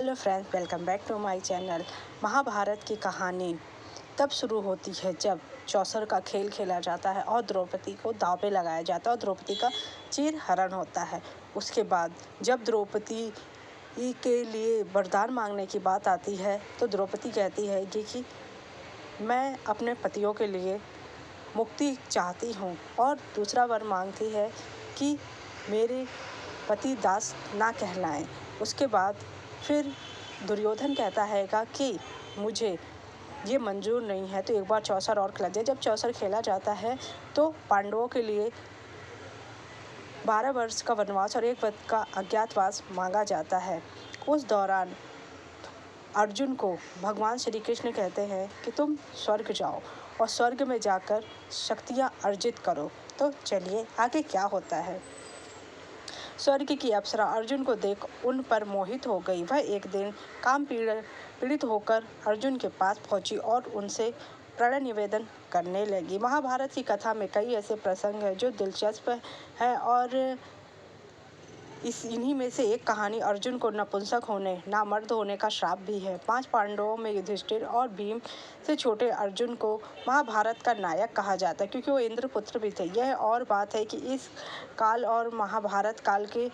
Hello friends, welcome back to my channel. Mahabharat की कहानी तब शुरू होती है जब चौसर का खेल खेला जाता है और द्रौपदी को दांव पे लगाया जाता है और द्रौपदी का चीर हरण होता है। उसके बाद जब द्रौपदी के लिए वरदान मांगने की बात आती है तो द्रौपदी कहती है कि मैं अपने पतियों के लिए मुक्ति चाहती हूँ और दूसरा वर मांगती है कि मेरे पति दास ना कहलाएं। उसके बाद फिर दुर्योधन कहता है कि मुझे ये मंजूर नहीं है, तो एक बार चौसर और खेला जाए। जब चौसर खेला जाता है तो पांडवों के लिए 12 वर्ष का वनवास और 1 वर्ष का अज्ञातवास मांगा जाता है। उस दौरान अर्जुन को भगवान श्री कृष्ण कहते हैं कि तुम स्वर्ग जाओ और स्वर्ग में जाकर शक्तियाँ अर्जित करो। तो चलिए आगे क्या होता है। स्वर्ग की अप्सरा अर्जुन को देख उन पर मोहित हो गई। वह एक दिन काम पीड़ित होकर अर्जुन के पास पहुंची और उनसे प्रणय निवेदन करने लगी। महाभारत की कथा में कई ऐसे प्रसंग हैं जो दिलचस्प हैं और इन्हीं में से एक कहानी अर्जुन को नपुंसक होने, नामर्द होने का श्राप भी है। 5 पांडवों में युधिष्ठिर और भीम से छोटे अर्जुन को महाभारत का नायक कहा जाता है क्योंकि वो इंद्रपुत्र भी थे। यह और बात है कि इस काल और महाभारत काल के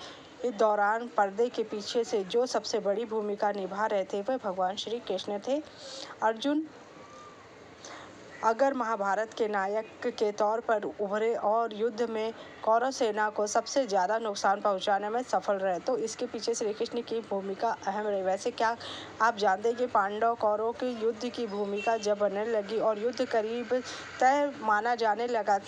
दौरान पर्दे के पीछे से जो सबसे बड़ी भूमिका निभा रहे थे वह भगवान श्री कृष्ण थे। अर्जुन अगर महाभारत के नायक के तौर पर उभरे और युद्ध में कौरव सेना को सबसे ज़्यादा नुकसान पहुंचाने में सफल रहे तो इसके पीछे श्री कृष्ण की भूमिका अहम रही। वैसे क्या आप जानते हैं कि पांडव कौरव के युद्ध की भूमिका जब बनने लगी और युद्ध करीब तय माना जाने लगा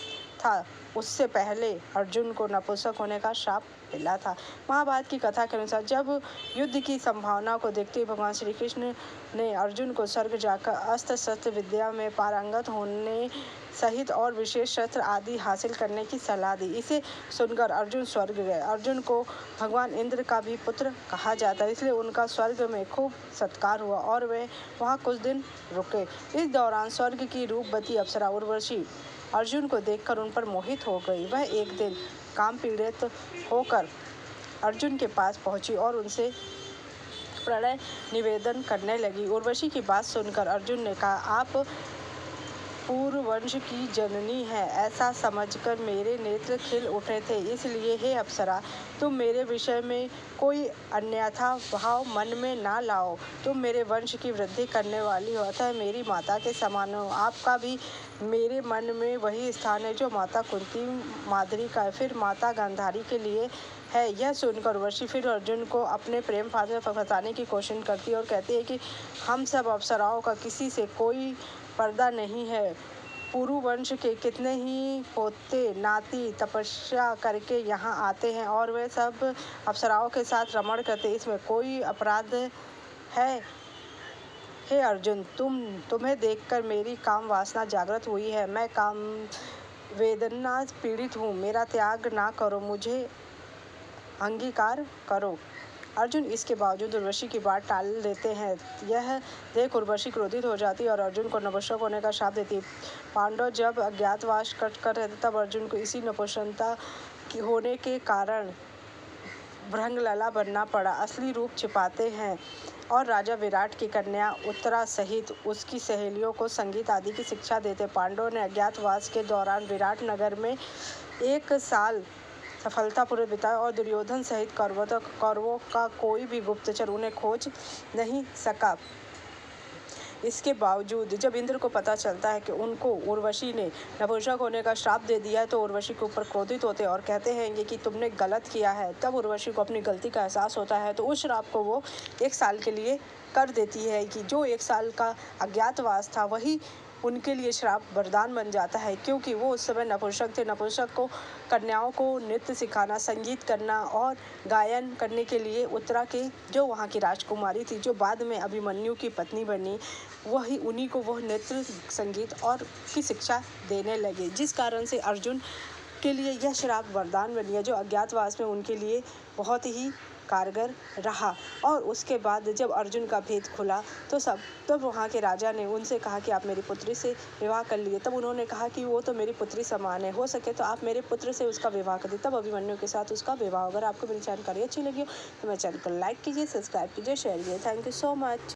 था, उससे पहले अर्जुन को नपुंसक होने का श्राप मिला था। महाभारत की कथा के अनुसार जब युद्ध की संभावना को देखते हुए भगवान श्री कृष्ण ने अर्जुन को स्वर्ग जाकर अस्त्र शस्त्र विद्या में पारंगत होने सहित और विशेष शस्त्र आदि हासिल करने की सलाह दी। इसे सुनकर अर्जुन स्वर्ग गए। अर्जुन को भगवान इंद्र का भी पुत्र कहा जाता है, इसलिए उनका स्वर्ग में खूब सत्कार हुआ और वे वहाँ कुछ दिन रुके। इस दौरान स्वर्ग की रूपवती अप्सरा उर्वशी अर्जुन को देखकर उन पर मोहित हो गई। वह एक दिन काम पीड़ित होकर अर्जुन के पास पहुंची और उनसे प्रणय निवेदन करने लगी। उर्वशी की बात सुनकर अर्जुन ने कहा, आप पूर्ववंश की जननी है, ऐसा समझकर मेरे नेत्र खिल उठे थे। इसलिए हे अप्सरा, तुम मेरे विषय में कोई अन्यथा भाव मन में ना लाओ। तुम मेरे वंश की वृद्धि करने वाली हो, अतः मेरी माता के समान हो। आपका भी मेरे मन में वही स्थान है जो माता कुंती माद्री का है, फिर माता गांधारी के लिए है। यह सुनकर उर्वशी फिर अर्जुन को अपने प्रेम फांद में फंसाने की कोशिश करती है और कहती है कि हम सब अप्सराओं का किसी से कोई पर्दा नहीं है। पुरुवंश के कितने ही पोते नाती तपस्या करके यहाँ आते हैं और वे सब अप्सराओं के साथ रमण करते, इसमें कोई अपराध है? हे अर्जुन, तुम्हें देखकर मेरी काम वासना जागृत हुई है। मैं काम वेदना पीड़ित हूँ, मेरा त्याग ना करो, मुझे अंगीकार करो। अर्जुन इसके बावजूद उर्वशी की बात टाल देते हैं। यह देख उर्वशी क्रोधित हो जाती है और अर्जुन को नपुंसक होने का श्राप देती है। पांडव जब अज्ञातवास कर रहे थे तब अर्जुन को इसी नपुंसकता होने के कारण भृंगलला बनना पड़ा। असली रूप छिपाते हैं और राजा विराट की कन्या उत्तरा सहित उसकी सहेलियों को संगीत आदि की शिक्षा देते। पांडवों ने अज्ञातवास के दौरान विराट नगर में 1 साल सफलतापूर्वक बिताया और दुर्योधन सहित कौरवों का कोई भी गुप्तचर उन्हें खोज नहीं सका। इसके बावजूद जब इंद्र को पता चलता है कि उनको उर्वशी ने नपुंसक होने का श्राप दे दिया है तो उर्वशी के ऊपर क्रोधित होते हैं और कहते हैं कि तुमने गलत किया है। तब उर्वशी को अपनी गलती का एहसास होता है तो उस श्राप को वो 1 साल के लिए कर देती है कि जो 1 साल का अज्ञातवास था वही उनके लिए श्राप वरदान बन जाता है, क्योंकि वो उस समय नपुंसक थे। नपुंसक को कन्याओं को नृत्य सिखाना, संगीत करना और गायन करने के लिए उत्तरा के जो वहाँ की राजकुमारी थी, जो बाद में अभिमन्यु की पत्नी बनी, वही उन्हीं को वह नृत्य, संगीत और की शिक्षा देने लगे, जिस कारण से अर्जुन के लिए यह श्राप वरदान बन गया जो अज्ञातवास में उनके लिए बहुत ही कारगर रहा। और उसके बाद जब अर्जुन का भेद खुला तो तब वहाँ के राजा ने उनसे कहा कि आप मेरी पुत्री से विवाह कर लिए। तब उन्होंने कहा कि वो तो मेरी पुत्री समान है, हो सके तो आप मेरे पुत्र से उसका विवाह कर दीजिए। तब अभिमन्यु के साथ उसका विवाह। अगर आपको मेरी जानकारी अच्छी लगी हो तो मेरे चैनल को लाइक कीजिए, सब्सक्राइब कीजिए, शेयर कीजिए। Thank you so much.